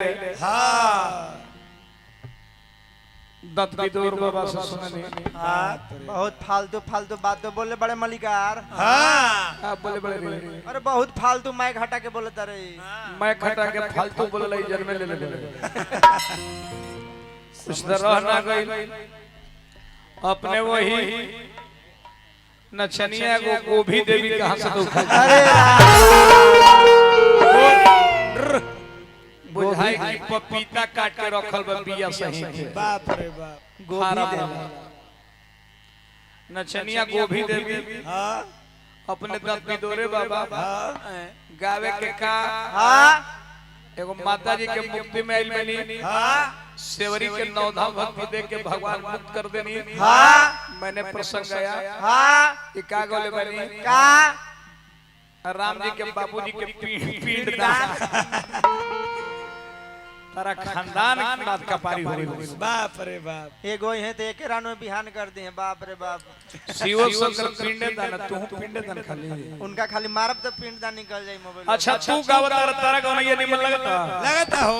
हाँ दत्त विदुर बाबा से सुननी। बहुत फालतू फालतू बात तो बोले बड़े मलिकार। हाँ बोले बड़े अरे बहुत फालतू माइक हटा के बोले तारे। मैं खटा के फालतू बोले लाई जन्मे ले ले कुछ तरह ना गई अपने वही नचनिया को गोभी देवी कहां से तो बुझाई की पपीता काट के रखल बा बिया सही के। बाप रे बाप गोभी देवी नचनिया गोभी देवी हाँ अपने दत्त विदुरे बाबा गावे के का एगो माता जी के मुक्ति में आइल बनी सेवरी के नौधा भक्ति दे के भगवान मुक्त कर देनी। मैंने प्रसंग गया ये का गोले बनी राम जी के बाबूजी के पीठ दान तारा खानदान बात का पारी हो रही। बाप रे बाप एगो है तो एक रानो बिहान कर दी है। बाप रे बाप शिव शंकर पिंडे दान तू पिंडे दान खाली उनका खाली मारब तो पिंड दान निकल जाई मोबाइल। अच्छा तू गावत तारा गाना ये निमन लगता हो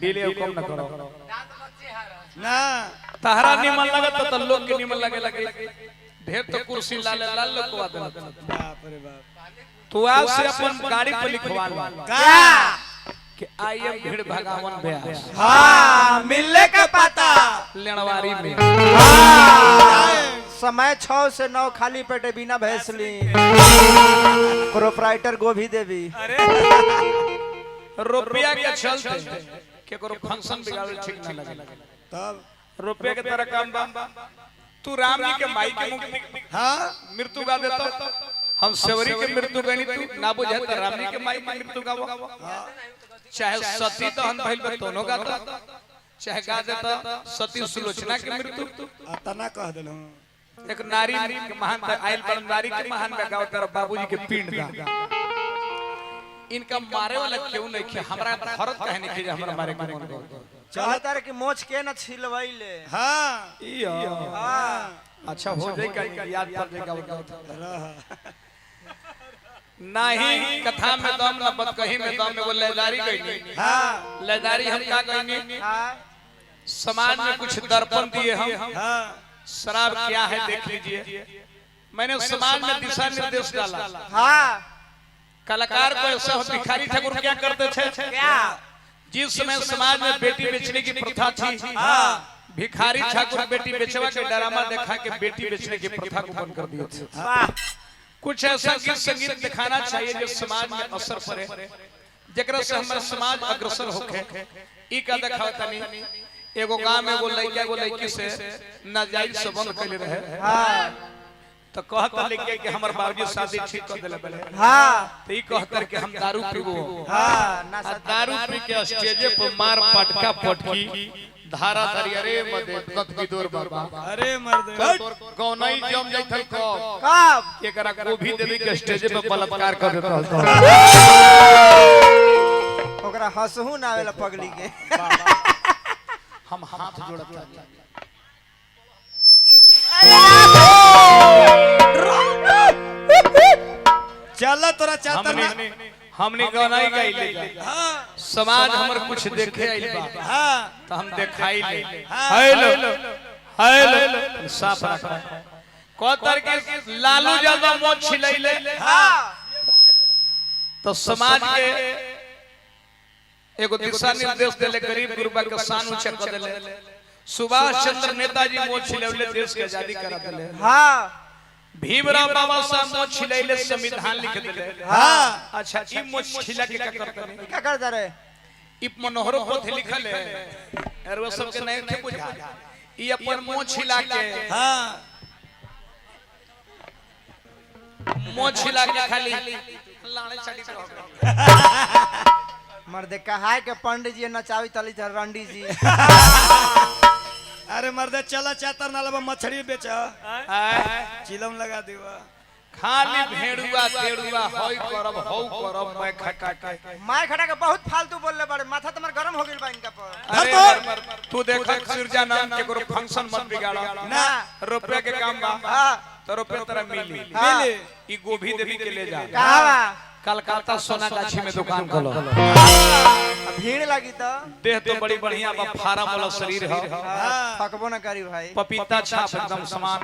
डिले कम न करो ना तारा निमन लगता तो लोग के निमन लगे ढेर तो कुर्सी लाल लाल लोग को आदत। बाप रे बाप तू आज से अपन गाड़ी पर लिखवा लो का कि आई एम भीड़ भगावन ब्यास हाँ मिलने का पता लेनवारी में समय 6 से 9 खाली पेटे बिना भैंसली प्रोप्राइटर गोभी देवी। रुपया के चलते केकरो फंक्शन बिगाड़ल ठीक ना लगे तब रुपया के तरह काम बा तू राम जी के माई के मुक्ति हाँ मृत्यु गा देता हम सेवरी के मृत्यु गनी तू ना बुझे त राम जी के माई के मृत्यु गावो चाहे सती तो हम भइल दोनों गाता चाहे गा देता सती सुलोचना के मृत्यु तना कह देलो एक नारी के महान आइल पर नारी के महान में गाव कर बाबूजी के पिंड गा इनका मारे वाला क्यों नहीं कि हमरा भरत कहने के हमरा मारे के मन को चाहता रे कि मोछ के न छिलवैले। हाँ अच्छा हो जाए का याद पर जाएगा नहीं कथा में दम न बत कहीं में दम में वो लेदारी गईनी। हाँ लेदारी हम का गईनी समाज में कुछ दर्पण दिए हम हाँ शराब क्या है देख लीजिए। मैंने समाज में दिशा निर्देश डाला कलाकार को ऐसा भिखारी ठाकुर क्या करते थे जिस समय समाज में बेटी बेचने की प्रथा थी भिखारी ठाकुर बेटी बेचवा के ड्रामा दिखा के बेटी बेचने की प्रथा को बंद कर दिए थे। कुछ ऐसा गीत संगीत दिखाना चाहिए जो समाज में असर पड़े जकरा से हमारा समाज अग्रसर होके ई का दिखावता नहीं। एगो गांव में वो लड़की से नाजायज संबंध कैले रहे तो कहता लेके कि हमर बाबूजी शादी ठीक कर देले बले तो ई कहतर कि हम दारू पीबो दारू पी के स्टेजे पर मार पटका पटकी धारा धरी अरे मदे दत्त विदुर बाबा अरे मर्द गौनई जम जाइथल कब एकरा गोभी देवी के स्टेज पे बलात्कार कर देता ओकरा हंसहू ना आवेला पगली के हम हाथ जोड़ता चल तोरा चाहता हमने गौनई गइले समाज हमर कुछ देखे आइल बा तो हम देखाई ले हेलो साफ रखा कोतर के लालू यादव मोछ छिलैले तो समाज के एगो दिशा निर्देश देले गरीब गुरबा के शान ऊंचा कर देले। सुभाष चंद्र नेताजी मोछ छिलैले देश के आजादी करा देले। भीमराव बाबा साहब मोछ छिलैले संविधान लिख देले। अच्छा ई मोछ छिला के का करते नहीं क्या करता रे ई मनोहरो पोथी लिखल है और वो सब के नहीं थे बुझा ई अपन मोछ छिला के मोछ छिला के खाली लाणे चढ़ी रह मर्दे कहा के पंडित जी नचावी तली रंडी जी। अरे मर्द चला चातर ना लबा मछली बेच चिलम लगा देवा खाली भेड़ुआ तेड़ुआ होई करब हौ करब मैं खटा के माय खटा के बहुत फालतू बोलले बड़े माथा तुम्हार गरम हो गेल बा इनका पर। अरे तू देख सिरजा नाम के कोनो फंक्शन मत बिगाड़ो ना रुपया के काम बा तो रुपया तेरा मिली मिली ई गोभी देवी के ले जा कलकत्ता सोनागाछी में दुकान खोलो। भीड़ लगी तो देह तो बड़ी बढ़िया बा, फार्म वाला शरीर है, थकबो न करी भाई। पपीता छाप एकदम समान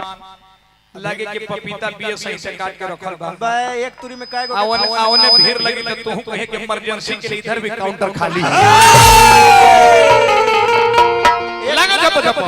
लगे कि पपीता बिये सही से काट के रखल बा। बे एक तुरी में काय गो आवने भीड़ लगी तो तू कहे कि इमरजेंसी के लिए इधर भी काउंटर खाली है। लगा जप जप